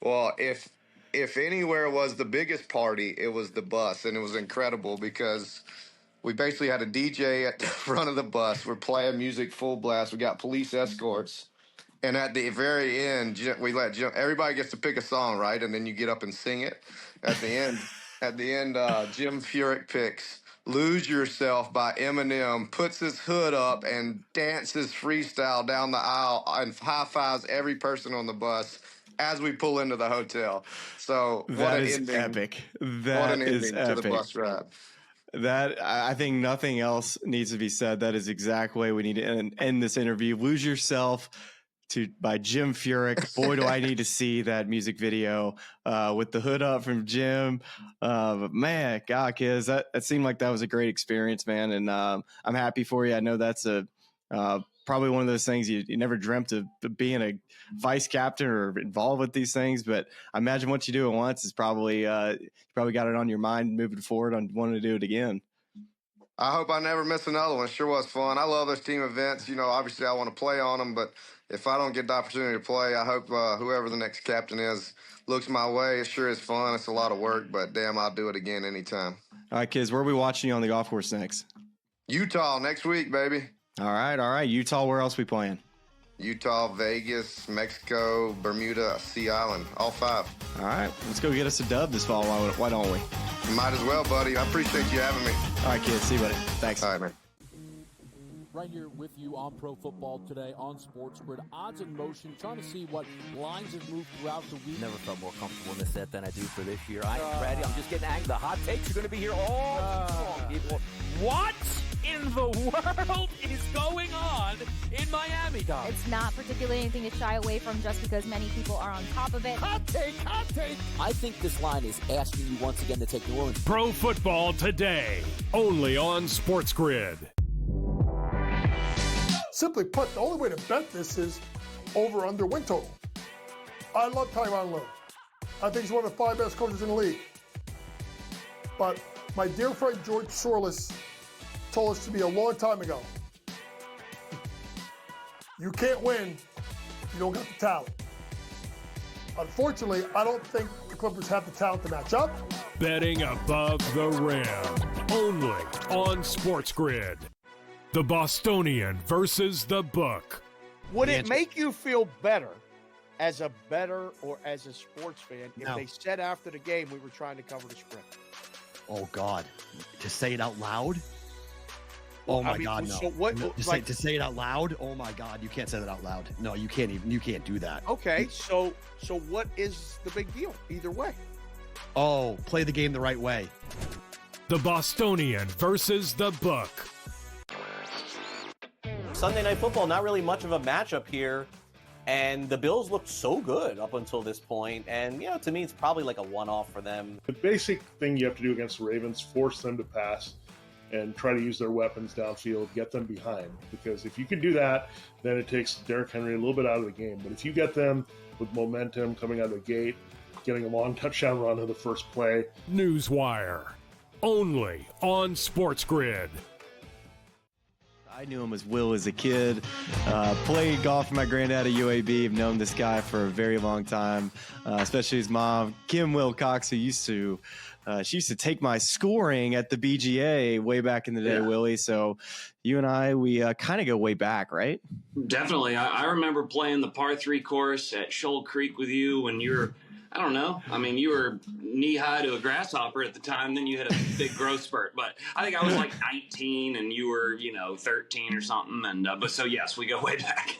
Well, if anywhere was the biggest party, it was the bus, and it was incredible because we basically had a DJ at the front of the bus. We're playing music full blast. We got police escorts. And at the very end, we let Jim, everybody gets to pick a song, right? And then you get up and sing it. At the end, Jim Furyk picks "Lose Yourself" by Eminem, puts his hood up and dances freestyle down the aisle and high-fives every person on the bus as we pull into the hotel. So that is epic. That is epic. To the bus ride. That, I think nothing else needs to be said. That is exactly the way we need to end this interview. "Lose Yourself" by Jim Furyk. Boy, do I need to see that music video with the hood up from Jim. But man, God, Kiz, that seemed like that was a great experience, man. And I'm happy for you. I know that's a Probably one of those things you never dreamt of being a vice captain or involved with these things. But I imagine once you do it once, it's probably got it on your mind moving forward on wanting to do it again. I hope I never miss another one. It sure was fun. I love those team events. Obviously I want to play on them, but if I don't get the opportunity to play, I hope whoever the next captain is looks my way. It sure is fun. It's a lot of work, but damn, I'll do it again anytime. All right, kids, where are we watching you on the golf course next? Utah next week, baby. All right. Utah, where else we playing? Utah, Vegas, Mexico, Bermuda, Sea Island, all 5. All right, let's go get us a dub this fall. Why don't we? Might as well, buddy. I appreciate you having me. All right, kids. See you, buddy. Thanks. All right, man. Right here with you on Pro Football Today on SportsGrid. Odds in motion, trying to see what lines have moved throughout the week. Never felt more comfortable in this set than I do for this year. I am ready. I'm just getting angry. The hot takes are going to be here all long, people. What in the world is going on in Miami, Dom? It's not particularly anything to shy away from just because many people are on top of it. Hot take! I think this line is asking you once again to take New Orleans. Pro Football Today, only on SportsGrid. Simply put, the only way to bet this is over/under win total. I love Tyronn Lue. I think he's one of the 5 best coaches in the league. But my dear friend George Sorless told us to me a long time ago, you can't win if you don't got the talent. Unfortunately, I don't think the Clippers have the talent to match up. Betting above the rim, only on SportsGrid. The Bostonian versus the book. Would it make you feel better as a bettor or as a sports fan if they said after the game we were trying to cover the spread? Oh, God. To say it out loud? Oh, my God, no. So what, no to say it out loud? Oh, my God. You can't say that out loud. No, you can't do that. Okay, so what is the big deal either way? Oh, play the game the right way. The Bostonian versus the book. Sunday Night Football, not really much of a matchup here. And the Bills looked so good up until this point. And, to me, it's probably like a one-off for them. The basic thing you have to do against the Ravens, force them to pass and try to use their weapons downfield, get them behind. Because if you can do that, then it takes Derrick Henry a little bit out of the game. But if you get them with momentum coming out of the gate, getting a long touchdown run on the first play. Newswire, only on SportsGrid. I knew him as Will as a kid. Played golf with my granddad at UAB. I've known this guy for a very long time, especially his mom, Kim Wilcox, who used to take my scoring at the BGA way back in the day, Willie. So you and I, we kind of go way back, right? Definitely. I remember playing the par 3 course at Shoal Creek with you when you were, I don't know. I mean, you were knee-high to a grasshopper at the time. Then you had a big growth spurt. But I think I was like 19 and you were, 13 or something. And but so, yes, we go way back.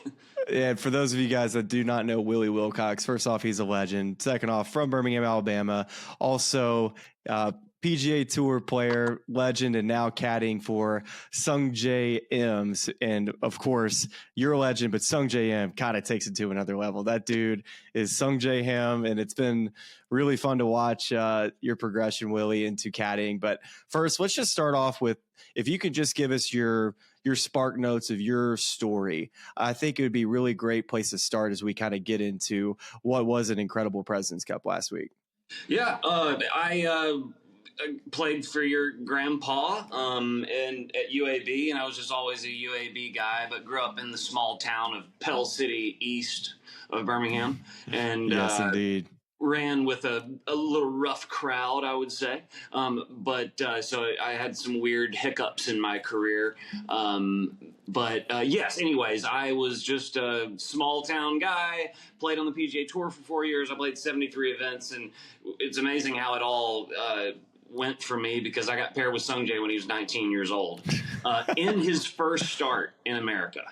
Yeah, for those of you guys that do not know Willy Wilcox, first off, he's a legend. Second off, from Birmingham, Alabama. Also, PGA Tour player, legend, and now caddying for Sungjae Im's. And of course, you're a legend, but Sungjae Im kind of takes it to another level. That dude is Sungjae Im, and it's been really fun to watch your progression, Willie, into caddying. But first, let's just start off with, if you could just give us your spark notes of your story. I think it would be a really great place to start as we kind of get into what was an incredible President's Cup last week. Yeah, I played for your grandpa and at UAB, and I was just always a UAB guy, but grew up in the small town of Pell City, east of Birmingham. And yes, indeed. Ran with a little rough crowd, I would say. So I had some weird hiccups in my career. Yes, anyways, I was just a small town guy, played on the PGA Tour for 4 years. I played 73 events, and it's amazing how it all went for me because I got paired with Sungjae when he was 19 years old in his first start in America.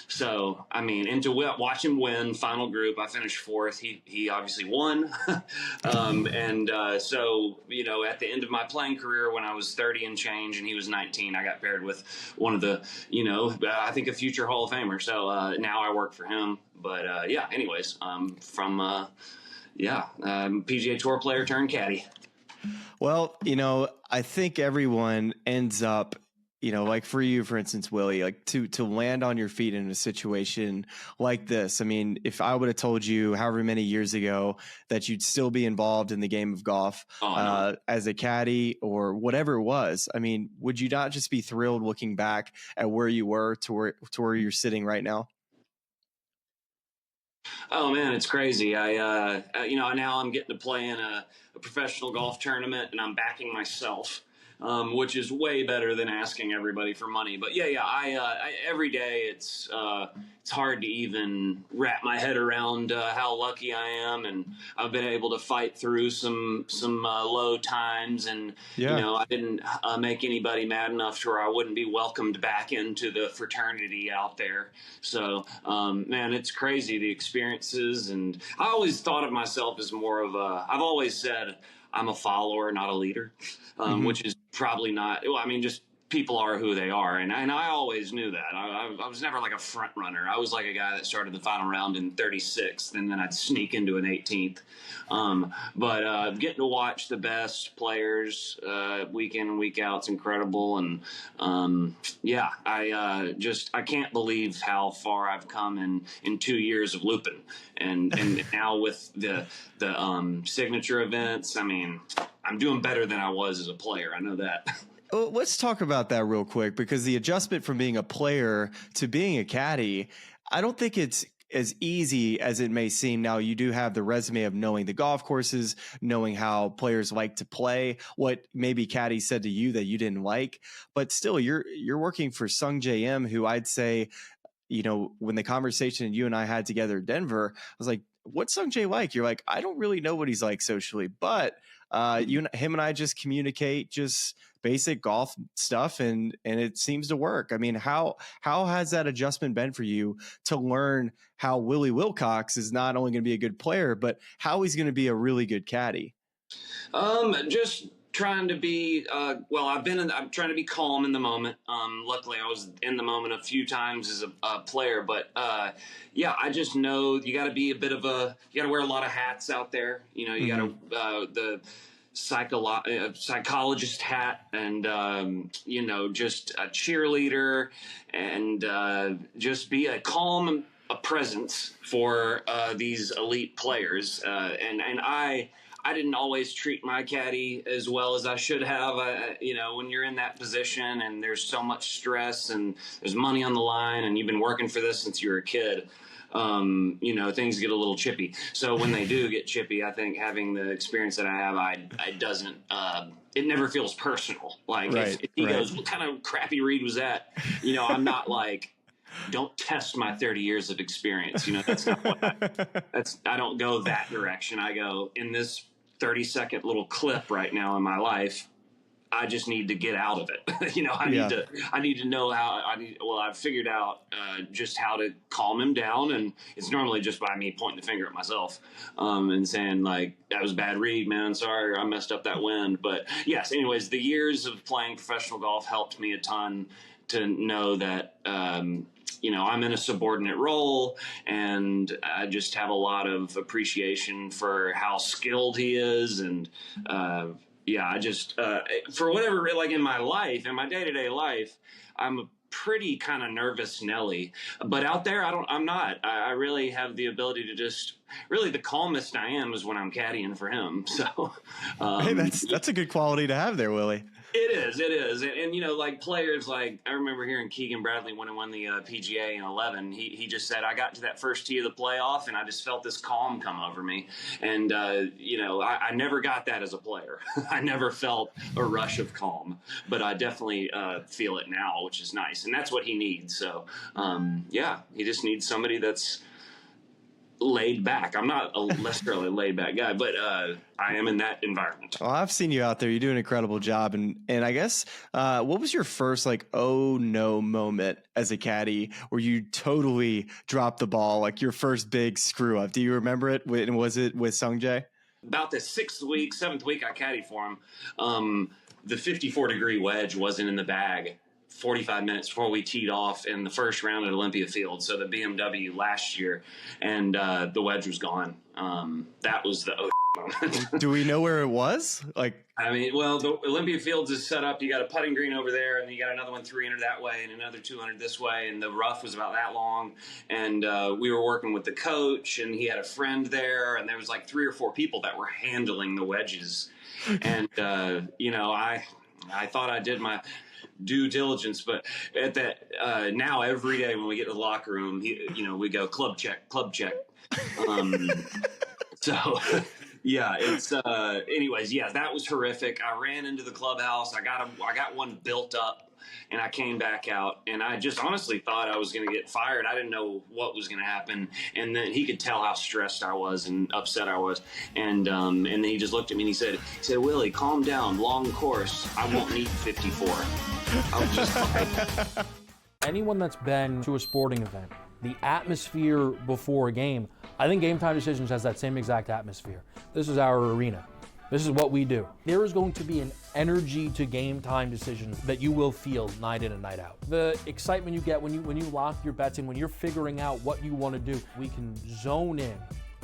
So, I mean, and to watch him win final group, I finished 4th. He obviously won. So, at the end of my playing career, when I was 30 and change and he was 19, I got paired with one of the, I think a future Hall of Famer. So now I work for him. But anyways, PGA Tour player turned caddy. Well, I think everyone ends up like for you, for instance, Willie, like to land on your feet in a situation like this. I mean, if I would have told you however many years ago that you'd still be involved in the game of golf as a caddy or whatever it was, I mean, would you not just be thrilled looking back at where you were to where you're sitting right now? Oh man, it's crazy. Now I'm getting to play in a professional golf tournament, and I'm backing myself, which is way better than asking everybody for money. But I every day it's hard to even wrap my head around how lucky I am, and I've been able to fight through some low times, and I didn't make anybody mad enough to where I wouldn't be welcomed back into the fraternity out there. So man, it's crazy, the experiences. And I always thought of myself as more of I've always said I'm a follower, not a leader, which is probably not. Well, I mean, just people are who they are, and I always knew that. I was never like a front runner. I was like a guy that started the final round in 36th, and then I'd sneak into an 18th. But getting to watch the best players week in and week out, it's incredible. And I can't believe how far I've come in 2 years of looping, and now with the signature events. I mean, I'm doing better than I was as a player. I know that. Well, let's talk about that real quick, because the adjustment from being a player to being a caddy, I don't think it's as easy as it may seem. Now, you do have the resume of knowing the golf courses, knowing how players like to play, what maybe caddies said to you that you didn't like, but still you're working for Sung J M, who I'd say, when the conversation you and I had together in Denver, I was like, what's Sung J like? You're like, I don't really know what he's like socially, but him and I just communicate just basic golf stuff, and it seems to work. I mean, how has that adjustment been for you to learn how Willy Wilcox is not only going to be a good player, but how he's going to be a really good caddy? Just trying to be I'm trying to be calm in the moment. Luckily I was in the moment a few times as a player, but I just know you got to be you got to wear a lot of hats out there. You got to the psychologist hat, and just a cheerleader, and just be a calm presence for these elite players. And I didn't always treat my caddy as well as I should have. When you're in that position and there's so much stress and there's money on the line and you've been working for this since you were a kid, things get a little chippy. So when they do get chippy, I think having the experience that I have, it never feels personal. Like if he goes, what kind of crappy read was that? I'm not like, don't test my 30 years of experience. That's not what I don't go that direction. I go, in this 30-second little clip right now in my life, I just need to get out of it. I need to know I've figured out just how to calm him down. And it's normally just by me pointing the finger at myself and saying, like, that was a bad read, man. Sorry, I messed up that wind. But yes, anyways, the years of playing professional golf helped me a ton to know that, I'm in a subordinate role, and I just have a lot of appreciation for how skilled he is. And, I just, for whatever, like in my life, in my day-to-day life, I'm a pretty kind of nervous Nelly, but out there, I'm not. I really have the ability to just, really the calmest I am is when I'm caddying for him. So, hey, that's a good quality to have there, Willie. It is. And like players, like I remember hearing Keegan Bradley when he won the PGA in 11, he just said, I got to that first tee of the playoff and I just felt this calm come over me. And, I never got that as a player. I never felt a rush of calm, but I definitely feel it now, which is nice. And that's what he needs. So, he just needs somebody that's laid back. I'm not a necessarily laid back guy, but I am in that environment. Well, I've seen you out there. You do an incredible job. And I guess what was your first oh no moment as a caddy where you totally dropped the ball, like your first big screw up? Do you remember it? And was it with Sung Jae? About the 7th week I caddied for him, the 54-degree wedge wasn't in the bag 45 minutes before we teed off in the first round at Olympia Field, so the BMW last year, and the wedge was gone. That was the Do we know where it was? Like, I mean, well, the Olympia Fields is set up. You got a putting green over there, and then you got another one 300 that way, and another 200 this way. And the rough was about that long. And we were working with the coach, and he had a friend there, and there was like 3 or 4 people that were handling the wedges. And I thought I did my due diligence, but at that now every day when we get to the locker room, we go club check. So. Yeah, it's anyways, yeah, that was horrific. I ran into the clubhouse. I got one built up, and I came back out, and I just honestly thought I was going to get fired. I didn't know what was going to happen, and then he could tell how stressed I was and upset I was, and then he just looked at me and he said, "Willie, calm down. Long course. I won't need 54." I was just like, anyone that's been to a sporting event, the atmosphere before a game, I think Game Time Decisions has that same exact atmosphere. This is our arena. This is what we do. There is going to be an energy to Game Time Decisions that you will feel night in and night out. The excitement you get when you lock your bets in, when you're figuring out what you want to do, we can zone in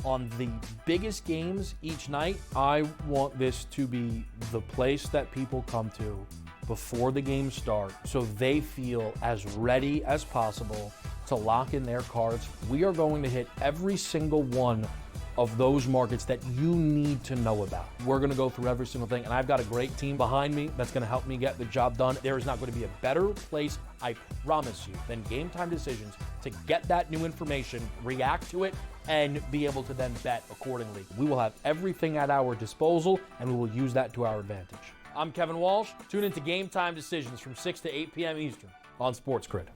on the biggest games each night. I want this to be the place that people come to before the games start so they feel as ready as possible to lock in their cards. We are going to hit every single one of those markets that you need to know about. We're going to go through every single thing, and I've got a great team behind me that's going to help me get the job done. There is not going to be a better place, I promise you, than Game Time Decisions to get that new information, react to it, and be able to then bet accordingly. We will have everything at our disposal, and we will use that to our advantage. I'm Kevin Walsh. Tune into Game Time Decisions from 6 to 8 p.m. Eastern on SportsGrid.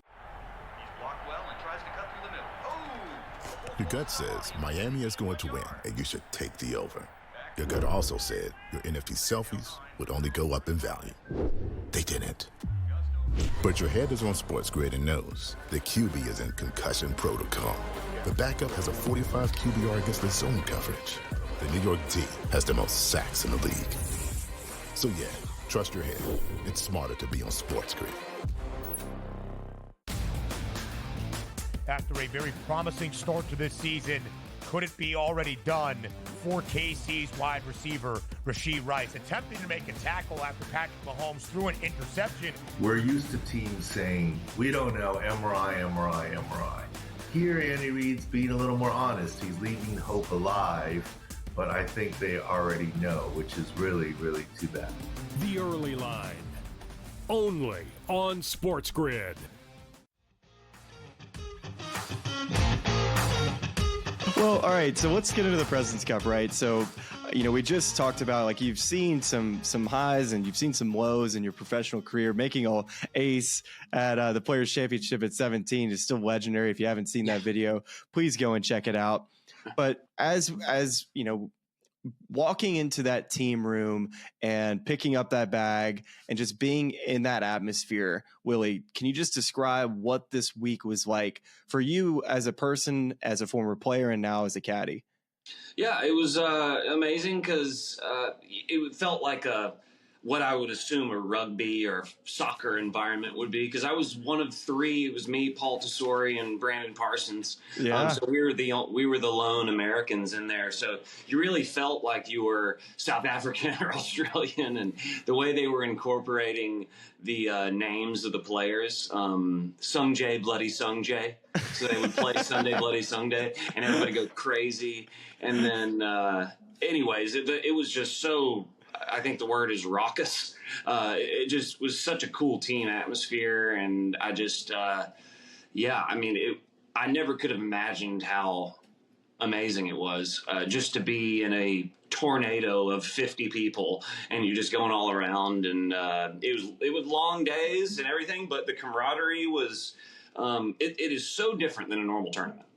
Your gut says Miami is going to win, and you should take the over. Your gut also said your NFT selfies would only go up in value. They didn't. But your head is on SportsGrid and knows the QB is in concussion protocol. The backup has a 45 QBR against the zone coverage. The New York D has the most sacks in the league. So yeah, trust your head. It's smarter to be on SportsGrid. After a very promising start to this season, could it be already done for KC's wide receiver, Rashee Rice, attempting to make a tackle after Patrick Mahomes threw an interception? We're used to teams saying, we don't know, MRI. Here, Andy Reid's being a little more honest. He's leaving hope alive, but I think they already know, which is really, really too bad. The Early Line, only on SportsGrid. Well, all right, so let's get into the President's Cup, right? So, we just talked about, like, you've seen some highs and you've seen some lows in your professional career. Making an ace at the Players' Championship at 17 is still legendary. If you haven't seen that video, please go and check it out. But as walking into that team room and picking up that bag and just being in that atmosphere, Willie, can you just describe what this week was like for you as a person, as a former player, and now as a caddy? Yeah, it was amazing because it felt like what I would assume a rugby or soccer environment would be, because I was one of 3. It was me, Paul Tesori, and Brandon Parsons. Yeah. So we were the lone Americans in there. So you really felt like you were South African or Australian, and the way they were incorporating the names of the players, Sungjae, Bloody Sungjae. So they would play Sunday, Bloody Sunday, and everybody go crazy. And then, anyways, it was just so. I think the word is raucous. It just was such a cool team atmosphere. And I just, I never could have imagined how amazing it was just to be in a tornado of 50 people and you're just going all around. And it was long days and everything, but the camaraderie was, it is so different than a normal tournament.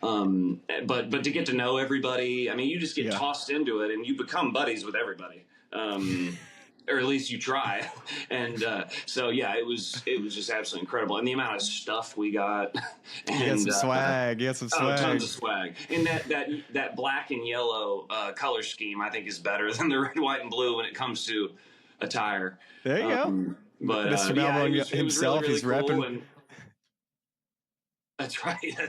But to get to know everybody, I mean, you just get tossed into it and you become buddies with everybody. Or at least you try. And so, yeah, it was just absolutely incredible. And the amount of stuff we got. And, you got some swag. Tons of swag. And that black and yellow color scheme, I think, is better than the red, white, and blue when it comes to attire. There you go. But Mr. Malmo himself, really, really he's cool. repping. And That's right. Yeah,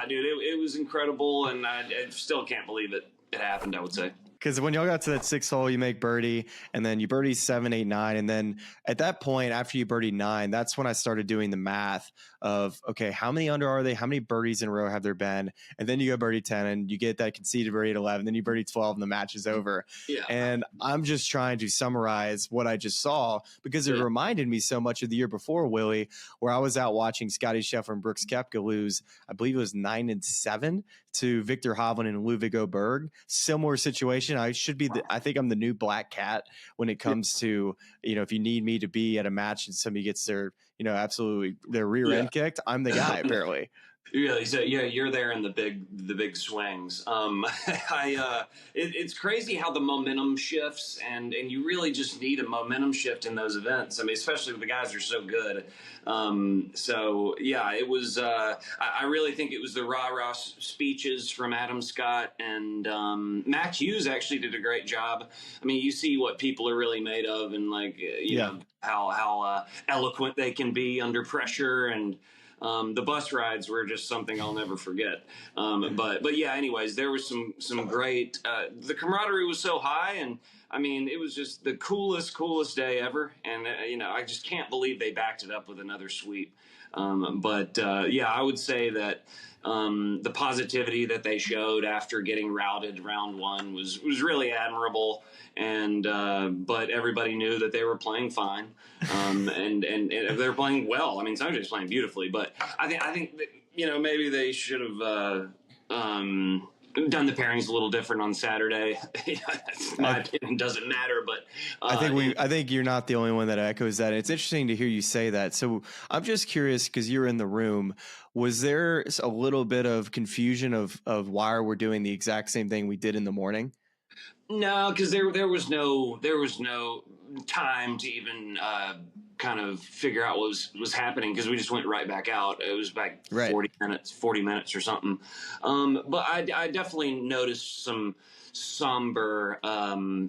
dude, it was incredible, and I still can't believe it happened, I would say. Because when y'all got to that 6th hole, you make birdie, and then you birdie 7, 8, 9. And then at that point, after you birdie 9, that's when I started doing the math of, okay, how many under are they? How many birdies in a row have there been? And then you go birdie 10, and you get that conceded birdie at 11. Then you birdie 12, and the match is over. Yeah. And I'm just trying to summarize what I just saw, because it reminded me so much of the year before, Willie, where I was out watching Scotty Scheffler and Brooks Koepka lose, I believe it was 9 and 7 to Victor Hovland and Ludwig Oberg. Similar situation. I think I'm the new black cat when it comes to, if you need me to be at a match and somebody gets their, absolutely their rear end kicked, I'm the guy, apparently. Really? So yeah, you're there in the big swings. It's crazy how the momentum shifts, and you really just need a momentum shift in those events. I mean, especially with the guys that are so good. So yeah, it was. I really think it was the rah-rah speeches from Adam Scott and Matt Hughes actually did a great job. I mean, you see what people are really made of, and you know how eloquent they can be under pressure, and the bus rides were just something I'll never forget. But yeah, anyways, there was some great, the camaraderie was so high, and I mean, it was just the coolest day ever. And, I just can't believe they backed it up with another sweep. Yeah, I would say that, the positivity that they showed after getting routed round 1 was really admirable. And, but everybody knew that they were playing fine. And they're playing well. I mean, Sanjay's playing beautifully, but I think that, maybe they should have, done the pairings a little different on Saturday. My opinion doesn't matter, but I think you're not the only one that echoes that. It's interesting to hear you say that. So I'm just curious, because you're in the room, was there a little bit of confusion of why we're doing the exact same thing we did in the morning? No, because there was no time to even kind of figure out what was happening, because we just went right back out. It was like 40 minutes or something. But I definitely noticed some somber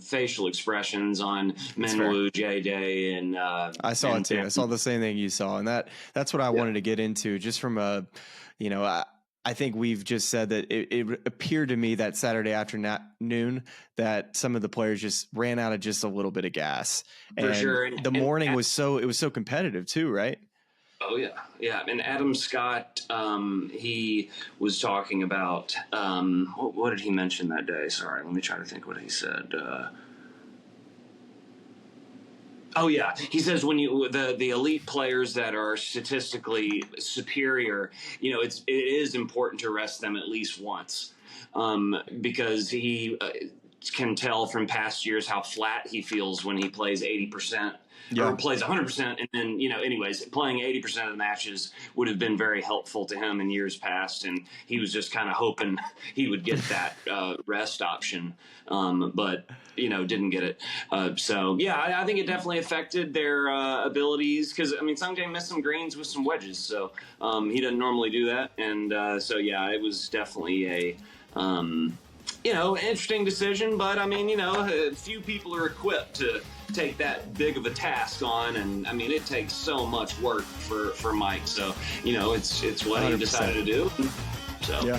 facial expressions on Minwoo, J-Day, and I saw it too. I saw the same thing you saw, and that's what I wanted to get into, just from a, I think we've just said that it appeared to me that Saturday afternoon that some of the players just ran out of just a little bit of gas. For sure. The morning was so competitive too, right? Oh yeah. Yeah. And Adam Scott, he was talking about, what did he mention that day? Sorry, let me try to think what he said. Oh yeah, he says when the elite players that are statistically superior, it is important to rest them at least once, because he can tell from past years how flat he feels when he plays 80%. Or plays 100%, and then, anyways, playing 80% of the matches would have been very helpful to him in years past, and he was just kind of hoping he would get that rest option, but, didn't get it. So, yeah, I think it definitely affected their abilities, because, Sanjay missed some greens with some wedges, so he doesn't normally do that, and so, yeah, it was definitely a interesting decision, but, few people are equipped to take that big of a task on, and it takes so much work for Mike, so it's what 100%. He decided to do, so yeah.